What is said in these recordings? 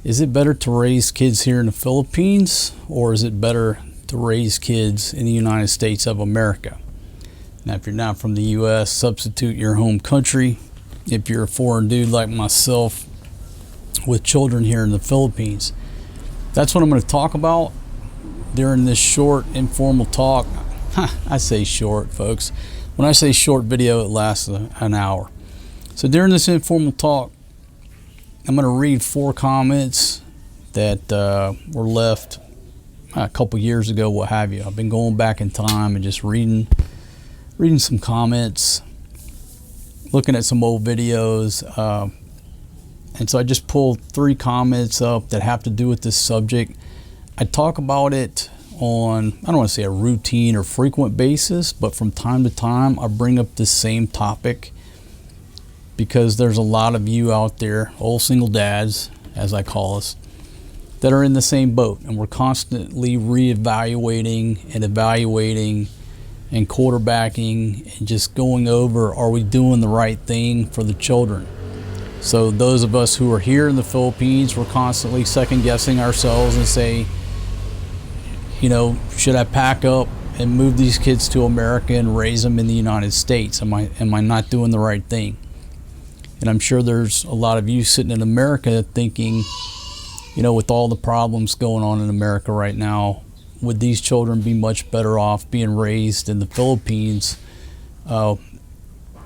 Is it better to raise kids here in the Philippines, or is it better to raise kids in the United States of America? Now, if you're not from the U.S., substitute your home country. If you're a foreign dude like myself with children here in the Philippines, that's what I'm going to talk about during this short, informal talk. I say short, folks. When I say short video, it lasts an hour. So during this informal talk, I'm going to read 4 comments that were left a couple years ago, what have you. I've been going back in time and just reading some comments, looking at some old videos, and so I just pulled 3 comments up that have to do with this subject. I talk about it on, I don't want to say a routine or frequent basis, but from time to time I bring up this same topic because there's a lot of you out there, old single dads, as I call us, that are in the same boat, and we're constantly reevaluating and evaluating and quarterbacking and just going over, are we doing the right thing for the children? So those of us who are here in the Philippines, we're constantly second guessing ourselves and say, you know, should I pack up and move these kids to America and raise them in the United States? Am I not doing the right thing? And I'm sure there's a lot of you sitting in America thinking, you know, with all the problems going on in America right now, would these children be much better off being raised in the Philippines? And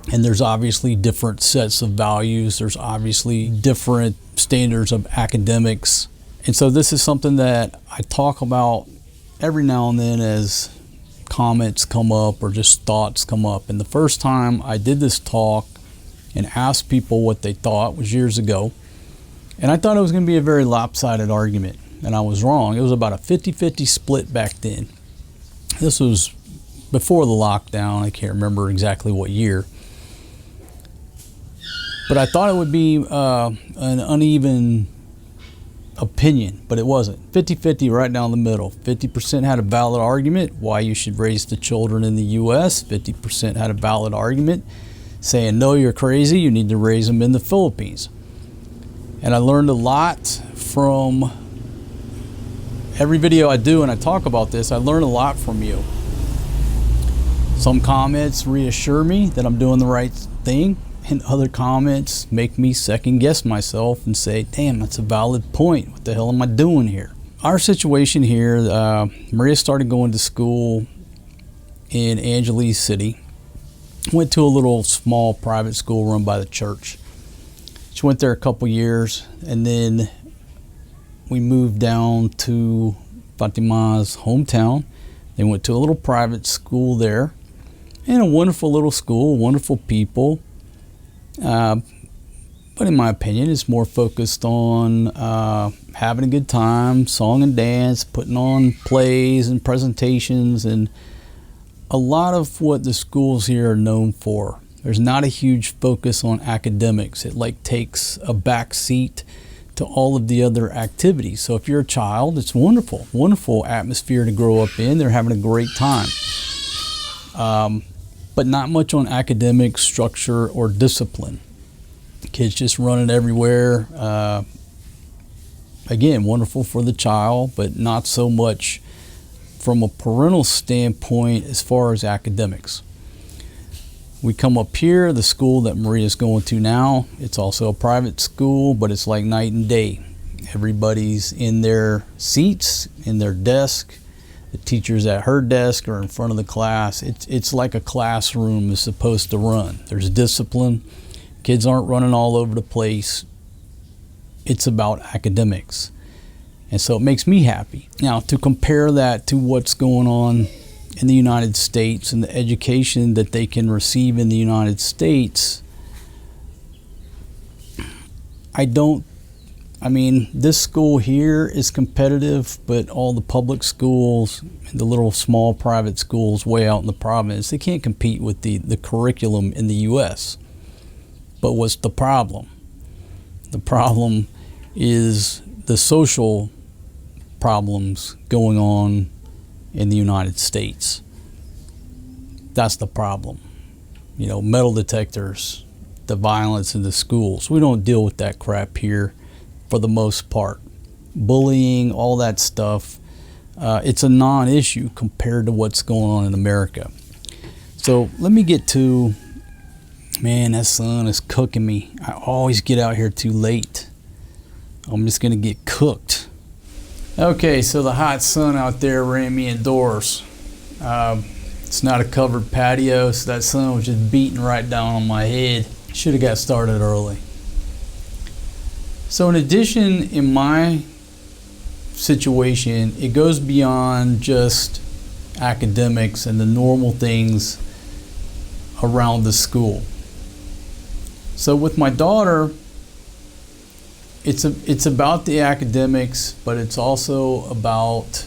there's obviously different sets of values. There's obviously different standards of academics. And so this is something that I talk about every now and then as comments come up or just thoughts come up. And the first time I did this talk and asked people what they thought was years ago. And I thought it was going to be a very lopsided argument. And I was wrong. It was about a 50-50 split back then. This was before the lockdown. I can't remember exactly what year. But I thought it would be an uneven opinion, but it wasn't. 50-50 right down the middle. 50% had a valid argument why you should raise the children in the U.S. 50% had a valid argument saying, no, you're crazy, you need to raise them in the Philippines. And I learned a lot from every video I do, and I talk about this. I learn a lot from you. Some comments reassure me that I'm doing the right thing, and other comments make me second guess myself and say, damn, that's a valid point. What the hell am I doing here? Our situation here, Maria started going to school in Angeles City. Went to a little small private school run by the church. She went there a couple years, and then we moved down to Fatima's hometown. They went to a little private school there, and a wonderful little school, wonderful people. But in my opinion, it's more focused on having a good time, song and dance, putting on plays and presentations, and a lot of what the schools here are known for. There's not a huge focus on academics. It like takes a back seat to all of the other activities. So if you're a child, it's wonderful, wonderful atmosphere to grow up in. They're having a great time. But not much on academic structure or discipline. Kids just running everywhere. Again, wonderful for the child, but not so much from a parental standpoint as far as academics. We come up here, the school that Maria's going to now, it's also a private school, but it's like night and day. Everybody's in their seats, in their desk. The teacher's at her desk or in front of the class. It's like a classroom is supposed to run. There's discipline. Kids aren't running all over the place. It's about academics. And so it makes me happy. Now, to compare that to what's going on in the United States and the education that they can receive in the United States, this school here is competitive, but all the public schools, the little small private schools way out in the province, they can't compete with the curriculum in the U.S. But what's the problem? The problem is the social problems going on in the United States. That's the problem. You know, metal detectors, the violence in the schools. We don't deal with that crap here for the most part. bullying, all that stuff, it's a non-issue compared to what's going on in America. So let me get to, man, that sun is cooking me. I always get out here too late. I'm just gonna get cooked. Okay, so the hot sun out there ran me indoors. It's not a covered patio, so that sun was just beating right down on my head. Should have got started early. So in addition, in my situation, it goes beyond just academics and the normal things around the school. So with my daughter, it's about the academics, but it's also about,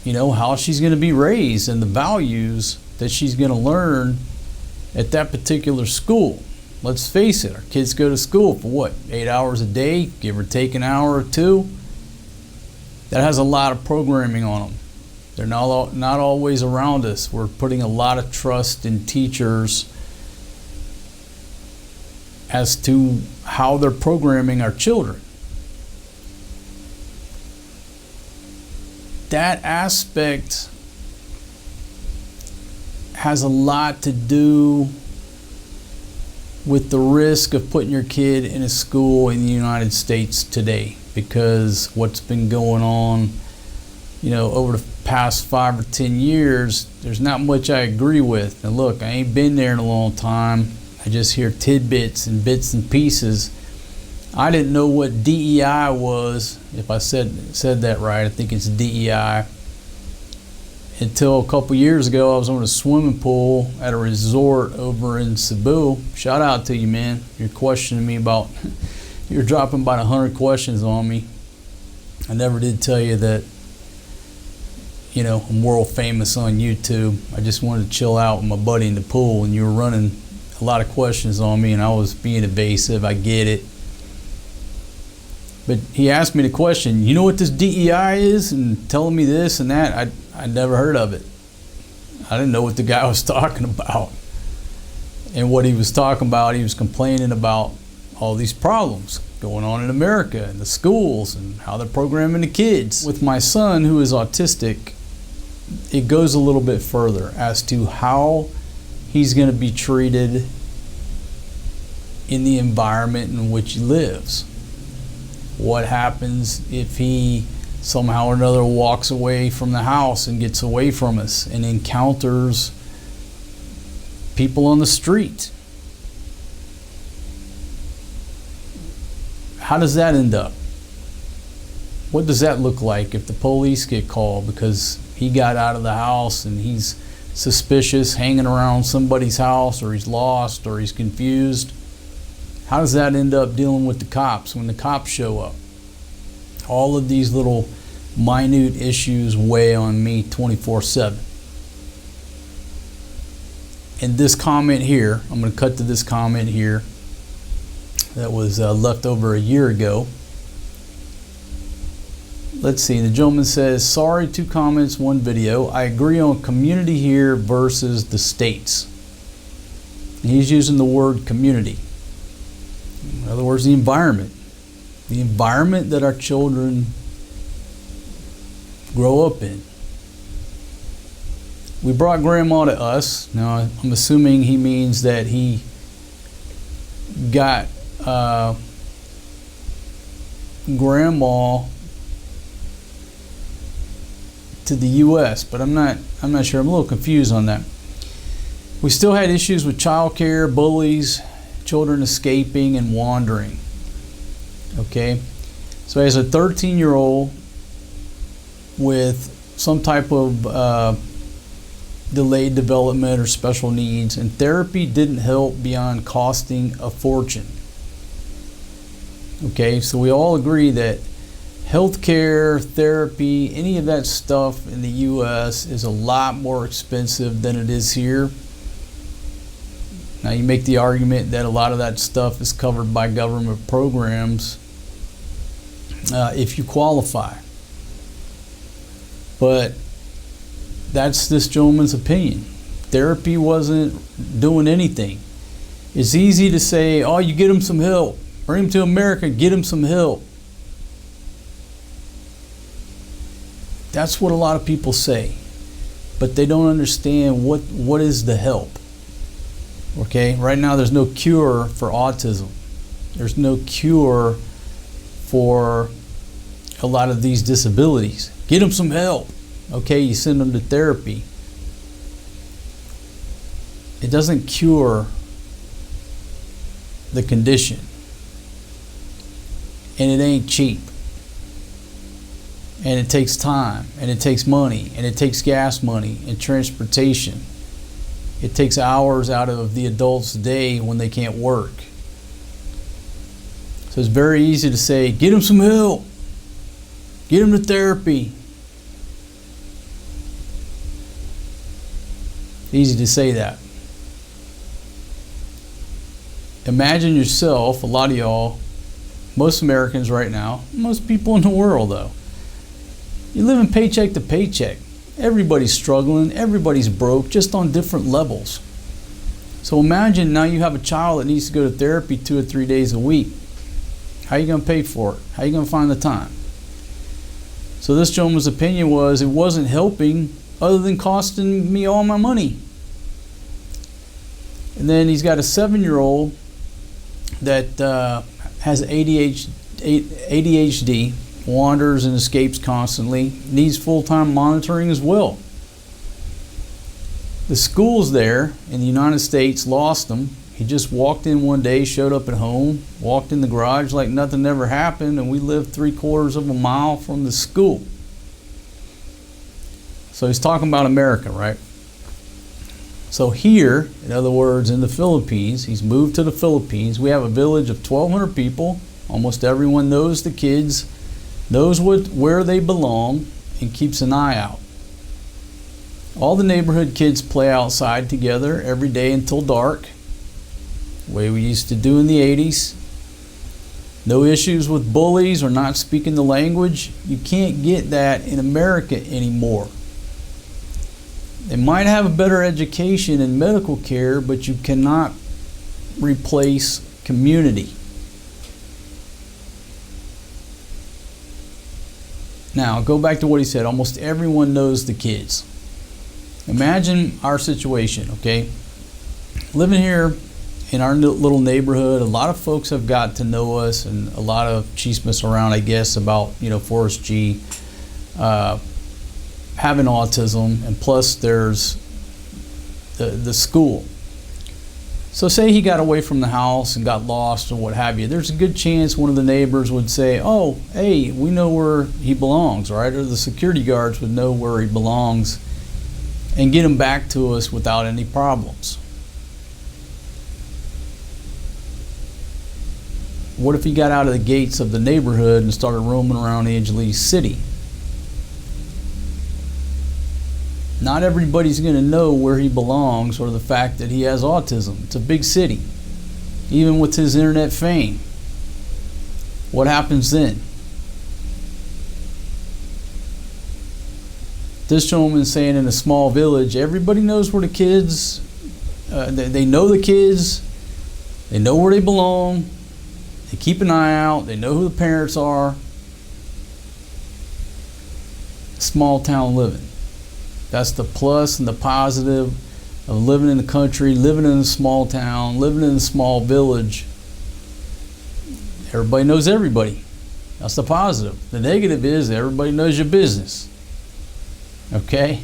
you know, how she's going to be raised and the values that she's going to learn at that particular school. Let's face it, our kids go to school for what, 8 hours a day, give or take an hour or two. That has a lot of programming on them. They're not always around us. We're putting a lot of trust in teachers as to how they're programming our children. That aspect has a lot to do with the risk of putting your kid in a school in the United States today, because what's been going on, you know, over the past 5 or 10 years, there's not much I agree with. And look, I ain't been there in a long time. I just hear tidbits and bits and pieces. I didn't know what DEI was, if I said that right. I think it's DEI. Until a couple years ago, I was on a swimming pool at a resort over in Cebu. Shout out to you, man. You're questioning me about, you're dropping about 100 questions on me. I never did tell you that, you know, I'm world famous on YouTube. I just wanted to chill out with my buddy in the pool, and you were running a lot of questions on me, and I was being evasive. I get it. But he asked me the question, you know what this DEI is? And telling me this and that. I'd never heard of it. I didn't know what the guy was talking about. And what he was talking about, he was complaining about all these problems going on in America and the schools and how they're programming the kids. With my son, who is autistic, it goes a little bit further as to how he's going to be treated in the environment in which he lives. What happens if he somehow or another walks away from the house and gets away from us and encounters people on the street? How does that end up? What does that look like if the police get called because he got out of the house and he's suspicious, hanging around somebody's house, or he's lost, or he's confused? How does that end up dealing with the cops when the cops show up? All of these little minute issues weigh on me 24/7. And this comment here, I'm going to cut to this comment here that was left over a year ago. Let's see, the gentleman says, sorry, 2 comments, 1 video. I agree on community here versus the states. And he's using the word community. In other words, the environment. The environment that our children grow up in. We brought grandma to us. Now, I'm assuming he means that he got grandma to the U.S., but I'm not sure. I'm a little confused on that. We still had issues with childcare, bullies, children escaping and wandering. Okay, so as a 13-year-old with some type of delayed development or special needs, and therapy didn't help beyond costing a fortune. Okay, so we all agree that healthcare, therapy, any of that stuff in the U.S. is a lot more expensive than it is here. Now, you make the argument that a lot of that stuff is covered by government programs if you qualify. But that's this gentleman's opinion. Therapy wasn't doing anything. It's easy to say, oh, you get him some help. Bring him to America, get him some help. That's what a lot of people say, but they don't understand what is the help. Okay, right now there's no cure for autism. There's no cure for a lot of these disabilities. Get them some help. Okay, you send them to therapy. It doesn't cure the condition. And it ain't cheap. And it takes time, and it takes money, and it takes gas money and transportation. It takes hours out of the adult's day when they can't work. So it's very easy to say, get them some help. Get them to therapy. Easy to say that. Imagine yourself, a lot of y'all, most Americans right now, most people in the world though, you're living paycheck to paycheck. Everybody's struggling, everybody's broke, just on different levels. So imagine now you have a child that needs to go to therapy 2 or 3 days a week. How are you going to pay for it? How are you going to find the time? So this gentleman's opinion was it wasn't helping other than costing me all my money. And then he's got a 7-year-old that has ADHD, wanders and escapes constantly, needs full-time monitoring as well. The schools there in the United States lost him. He just walked in one day, showed up at home, walked in the garage like nothing ever happened, and we lived 3/4 of a mile from the school. So he's talking about America, right? So here, in other words, in the Philippines, he's moved to the Philippines. We have a village of 1,200 people. Almost everyone knows the kids, knows where they belong, and keeps an eye out. All the neighborhood kids play outside together every day until dark, the way we used to do in the 80s. No issues with bullies or not speaking the language. You can't get that in America anymore. They might have a better education and medical care, but you cannot replace community. Now, go back to what he said. Almost everyone knows the kids. Imagine our situation, okay? Living here in our little neighborhood, a lot of folks have got to know us, and a lot of chismes around, I guess, about, Forrest G having autism, and plus there's the school. So say he got away from the house and got lost or what have you. There's a good chance one of the neighbors would say, oh, hey, we know where he belongs, right? Or the security guards would know where he belongs and get him back to us without any problems. What if he got out of the gates of the neighborhood and started roaming around Angeles City? Not everybody's going to know where he belongs or the fact that he has autism. It's a big city, even with his internet fame. What happens then? This gentleman's saying in a small village, everybody knows where the kids, they know the kids, they know where they belong, they keep an eye out, they know who the parents are. Small town living. That's the plus and the positive of living in the country, living in a small town, living in a small village. Everybody knows everybody. That's the positive. The negative is everybody knows your business. Okay?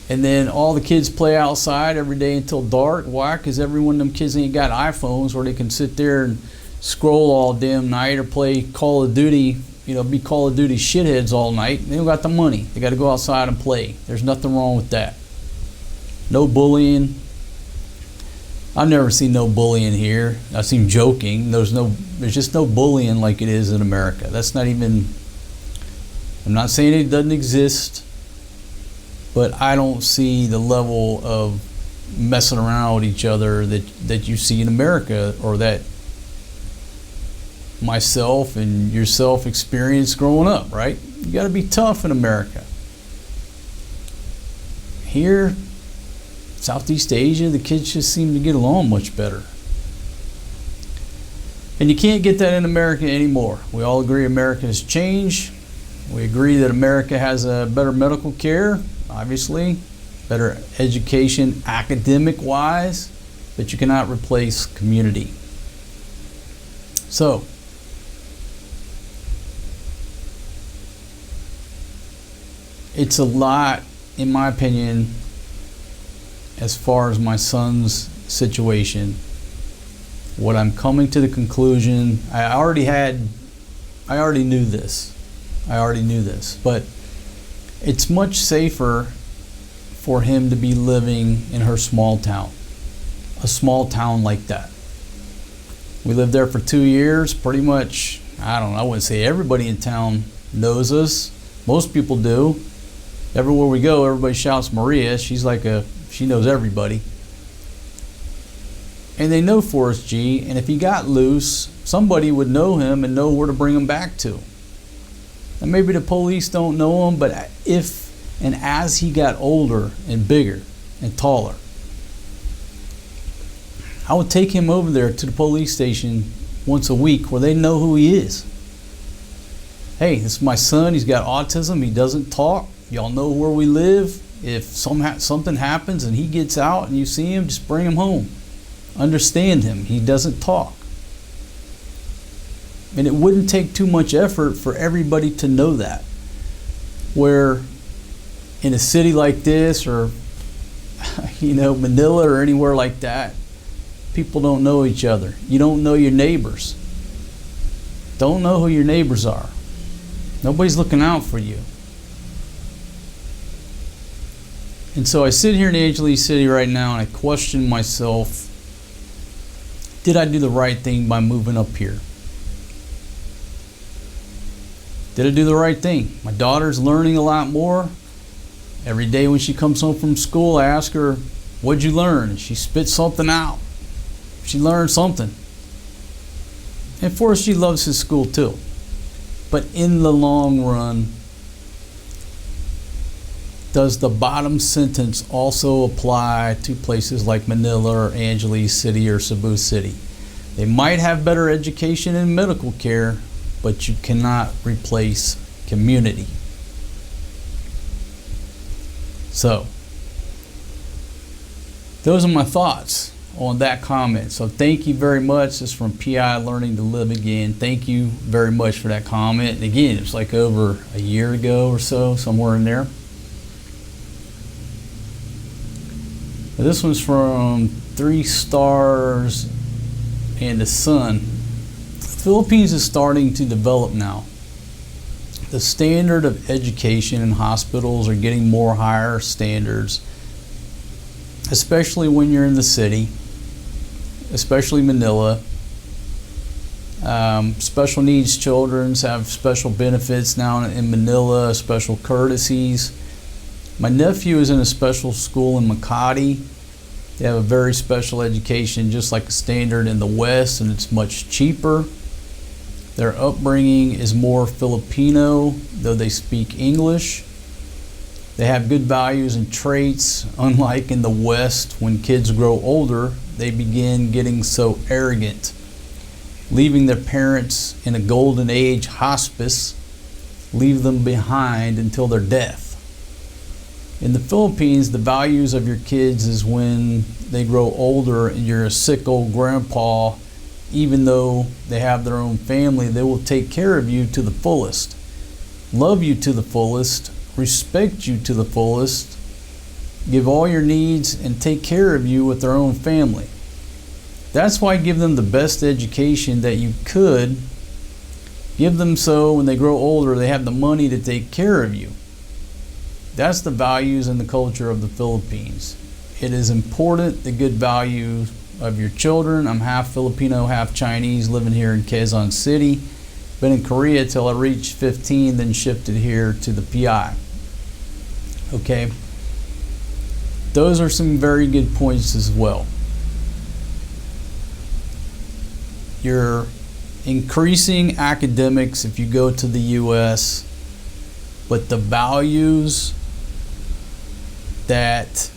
And then all the kids play outside every day until dark. Why? Because every one of them kids ain't got iPhones where they can sit there and scroll all damn night or play Call of Duty, be Call of Duty shitheads all night. They don't got the money. They got to go outside and play. There's nothing wrong with that. No bullying. I've never seen no bullying here. I've seen joking. There's just no bullying like it is in America. That's not even, I'm not saying it doesn't exist, but I don't see the level of messing around with each other that you see in America, or that myself and yourself experienced growing up, right? You got to be tough in America. Here, Southeast Asia, the kids just seem to get along much better. And you can't get that in America anymore. We all agree America has changed. We agree that America has a better medical care, obviously, better education academic-wise, but you cannot replace community. So, it's a lot, in my opinion, as far as my son's situation. What I'm coming to the conclusion, I already knew this, but it's much safer for him to be living in her small town, a small town like that. We lived there for 2 years, pretty much, I wouldn't say everybody in town knows us. Most people do. Everywhere we go, everybody shouts Maria. She knows everybody. And they know Forrest G, and if he got loose, somebody would know him and know where to bring him back to. And maybe the police don't know him, but if and as he got older and bigger and taller, I would take him over there to the police station once a week where they know who he is. Hey, this is my son. He's got autism. He doesn't talk. Y'all know where we live. If something happens and he gets out and you see him, just bring him home. Understand him. He doesn't talk. And it wouldn't take too much effort for everybody to know that. Where in a city like this, or Manila or anywhere like that, people don't know each other. You don't know your neighbors. Don't know who your neighbors are. Nobody's looking out for you. And so I sit here in Angeles City right now and I question myself, did I do the right thing by moving up here? Did I do the right thing? My daughter's learning a lot more. Every day when she comes home from school, I ask her, what'd you learn? And she spits something out. She learned something. And of course, she loves his school too. But in the long run, does the bottom sentence also apply to places like Manila or Angeles City or Cebu City? They might have better education and medical care, but you cannot replace community. So, those are my thoughts on that comment. So thank you very much. This is from PI Learning to Live Again. Thank you very much for that comment. And again, it's like over a year ago or so, somewhere in there. This one's from 3 Stars and the Sun. The Philippines is starting to develop now. The standard of education in hospitals are getting more higher standards, especially when you're in the city, especially Manila. Special needs children have special benefits now in Manila, special courtesies. My nephew is in a special school in Makati. They have a very special education, just like a standard in the West, and it's much cheaper. Their upbringing is more Filipino, though they speak English. They have good values and traits, unlike in the West. When kids grow older, they begin getting so arrogant, leaving their parents in a golden age hospice, leave them behind until their death. In the Philippines, the values of your kids is when they grow older and you're a sick old grandpa, even though they have their own family, they will take care of you to the fullest, love you to the fullest, respect you to the fullest, give all your needs, and take care of you with their own family. That's why give them the best education that you could. Give them so when they grow older, they have the money to take care of you. That's the values and the culture of the Philippines. It is important, the good values of your children. I'm half Filipino, half Chinese, living here in Quezon City. Been in Korea till I reached 15, then shifted here to the PI. Okay, those are some very good points as well. You're increasing academics if you go to the US, but the values that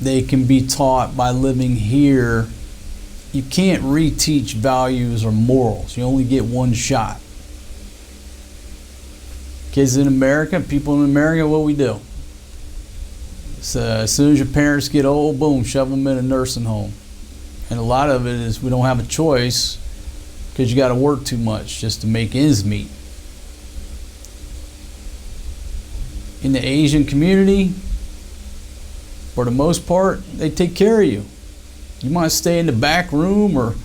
they can be taught by living here, you can't reteach values or morals. You only get one shot. Kids in America, people in America, what we do? So as soon as your parents get old, boom, shove them in a nursing home. And a lot of it is we don't have a choice because you got to work too much just to make ends meet. In the Asian community, for the most part, they take care of you. You might stay in the back room or,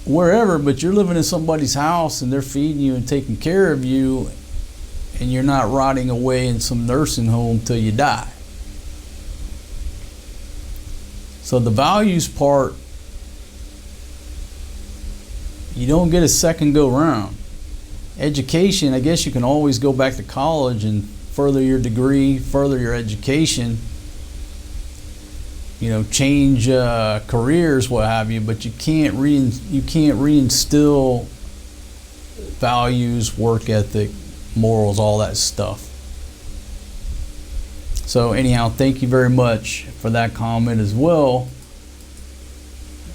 wherever, but you're living in somebody's house and they're feeding you and taking care of you, and you're not rotting away in some nursing home till you die. So the values part, you don't get a second go round. Education, I guess you can always go back to college and further your degree, further your education, change careers, what have you, but you can't reinstill values, work ethic, morals, all that stuff. So anyhow, thank you very much for that comment as well.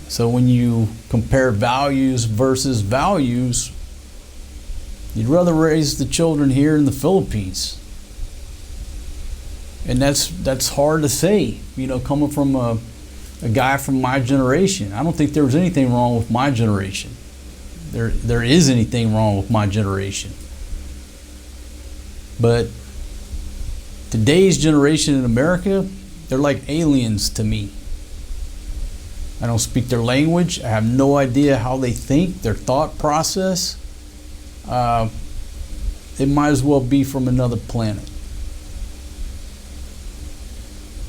So when you compare values versus values, you'd rather raise the children here in the Philippines. And that's hard to say, coming from a guy from my generation. I don't think there was anything wrong with my generation. There is anything wrong with my generation. But today's generation in America, they're like aliens to me. I don't speak their language. I have no idea how they think, their thought process. It might as well be from another planet.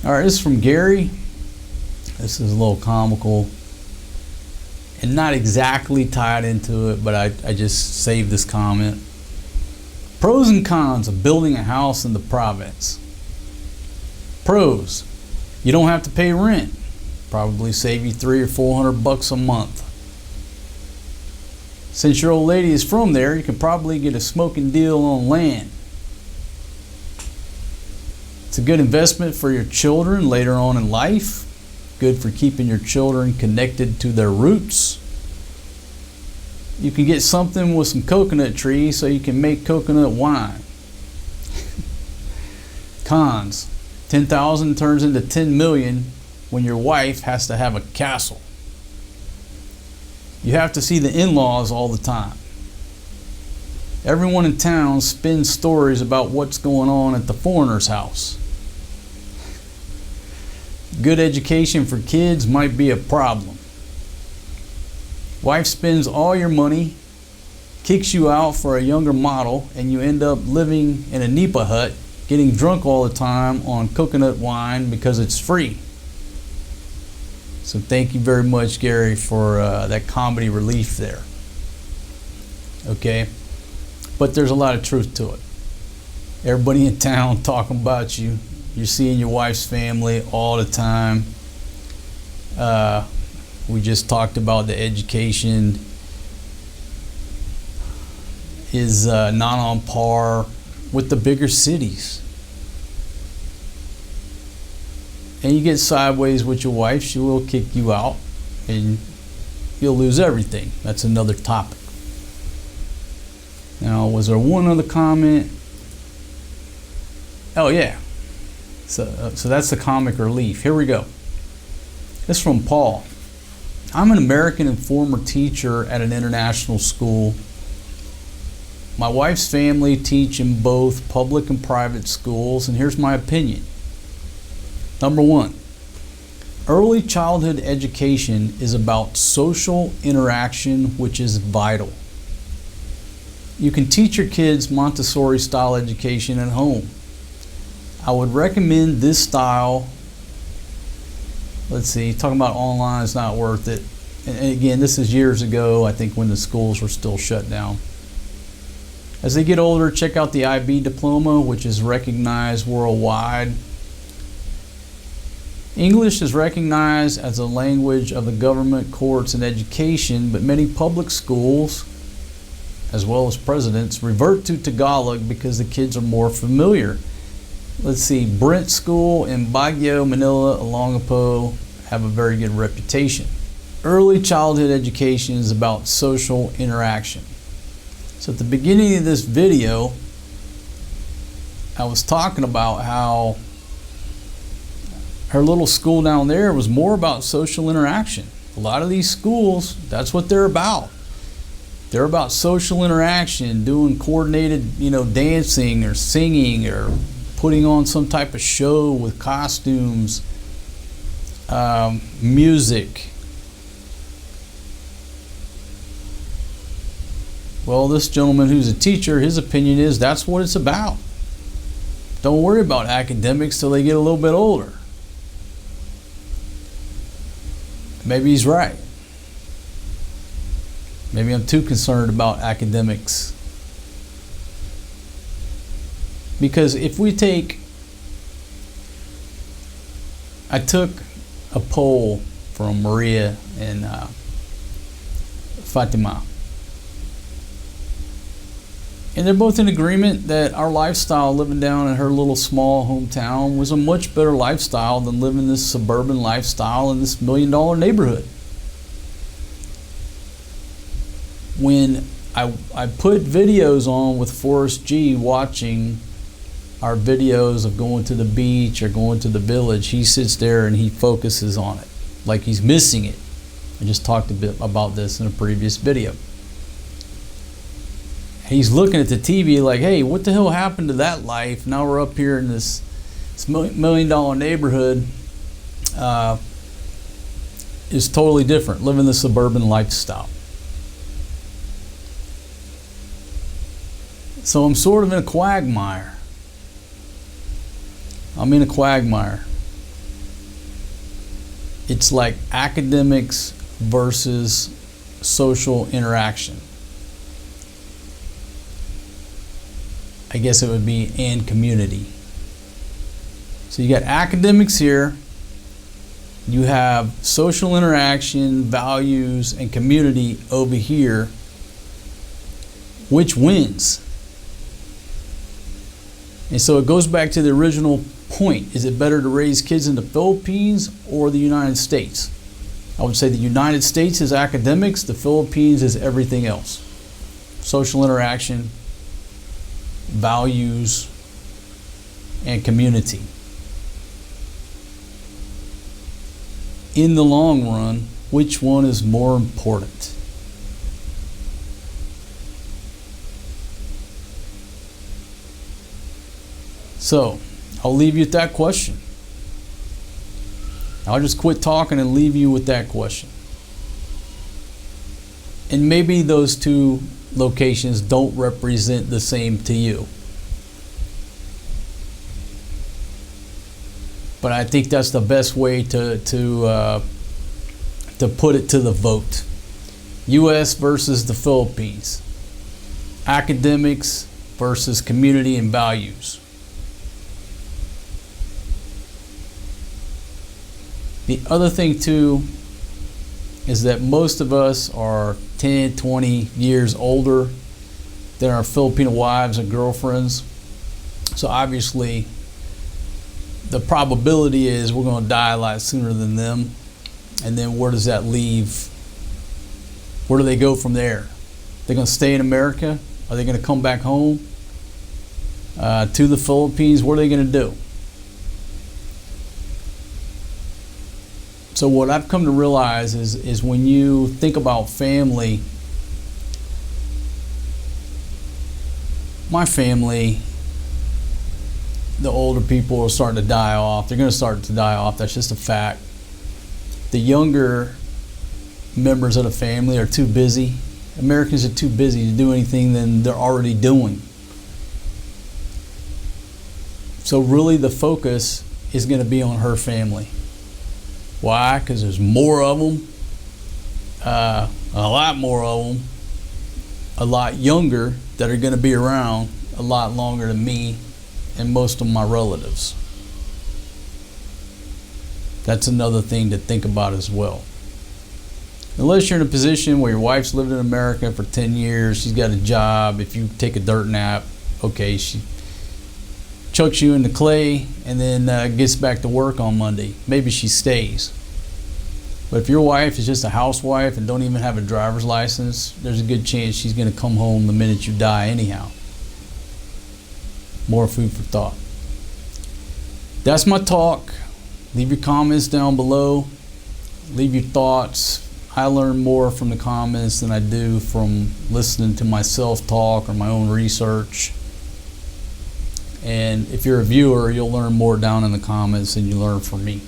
All right, this is from Gary. This is a little comical and not exactly tied into it, but I just saved this comment. Pros and cons of building a house in the province. Pros: you don't have to pay rent. Probably save you $300 or $400 a month. Since your old lady is from there, you can probably get a smoking deal on land. It's a good investment for your children later on in life. Good for keeping your children connected to their roots. You can get something with some coconut trees so you can make coconut wine. Cons: 10,000 turns into 10 million when your wife has to have a castle. You have to see the in-laws all the time. Everyone in town spins stories about what's going on at the foreigner's house. Good education for kids might be a problem. Wife spends all your money, kicks you out for a younger model, and you end up living in a nipa hut, getting drunk all the time on coconut wine because it's free. So thank you very much, Gary, for that comedy relief there. Okay? But there's a lot of truth to it. Everybody in town talking about you. You're seeing your wife's family all the time. We just talked about the education is not on par with the bigger cities. And you get sideways with your wife, she will kick you out and you'll lose everything. That's another topic. Now, was there one other comment? Oh yeah. So that's the comic relief. Here we go. This is from Paul. I'm an American and former teacher at an international school. My wife's family teach in both public and private schools, and here's my opinion. Number one, early childhood education is about social interaction, which is vital. You can teach your kids Montessori style education at home. I would recommend this style. Let's see, talking about online is not worth it. And again, this is years ago, I think, when the schools were still shut down. As they get older, check out the IB diploma, which is recognized worldwide. English is recognized as a language of the government, courts, and education, but many public schools, as well as presidents, revert to Tagalog because the kids are more familiar. Let's see, Brent School in Baguio, Manila, Olongapo have a very good reputation. Early childhood education is about social interaction. So at the beginning of this video, I was talking about how her little school down there was more about social interaction. A lot of these schools, that's what they're about. They're about social interaction, doing coordinated, dancing or singing or putting on some type of show with costumes, music. Well, this gentleman who's a teacher, his opinion is that's what it's about. Don't worry about academics till they get a little bit older. Maybe he's right. Maybe I'm too concerned about academics. Because if we I took a poll from Maria and Fatima. And they're both in agreement that our lifestyle living down in her little small hometown was a much better lifestyle than living this suburban lifestyle in this $1 million neighborhood. When I put videos on with Forrest G watching our videos of going to the beach or going to the village, he sits there and he focuses on it like he's missing it. I just talked a bit about this in a previous video. He's looking at the TV like, hey, what the hell happened to that life? Now we're up here in this $1 million neighborhood. Is totally different, living the suburban lifestyle. So I'm sort of in a quagmire. I'm in a quagmire. It's like academics versus social interaction. I guess it would be and community. So you got academics here, you have social interaction, values, and community over here. Which wins? And so it goes back to the original point. Is it better to raise kids in the Philippines or the United States? I would say the United States is academics, the Philippines is everything else. Social interaction, values, and community. In the long run, which one is more important? So, I'll leave you with that question. I'll just quit talking and leave you with that question. And maybe those two locations don't represent the same to you. But I think that's the best way to put it to the vote. U.S. versus the Philippines. Academics versus community and values. The other thing too is that most of us are 10, 20 years older than our Filipino wives and girlfriends. So obviously the probability is we're going to die a lot sooner than them. And then where does that leave? Where do they go from there? They're going to stay in America? Are they going to come back home to the Philippines? What are they going to do? So what I've come to realize is when you think about family, my family, the older people are starting to die off. They're going to start to die off. That's just a fact. The younger members of the family are too busy. Americans are too busy to do anything than they're already doing. So really the focus is going to be on her family. Why? Because there's more of them, a lot more of them, a lot younger that are going to be around a lot longer than me and most of my relatives. That's another thing to think about as well. Unless you're in a position where your wife's lived in America for 10 years, she's got a job, if you take a dirt nap, okay, she chucks you in the clay and then gets back to work on Monday. Maybe she stays. But if your wife is just a housewife and don't even have a driver's license, there's a good chance she's going to come home the minute you die anyhow. More food for thought. That's my talk. Leave your comments down below. Leave your thoughts. I learn more from the comments than I do from listening to myself talk or my own research. And if you're a viewer, you'll learn more down in the comments than you learn from me.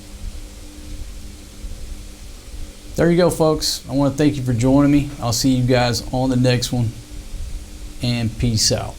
There you go, folks. I want to thank you for joining me. I'll see you guys on the next one. And peace out.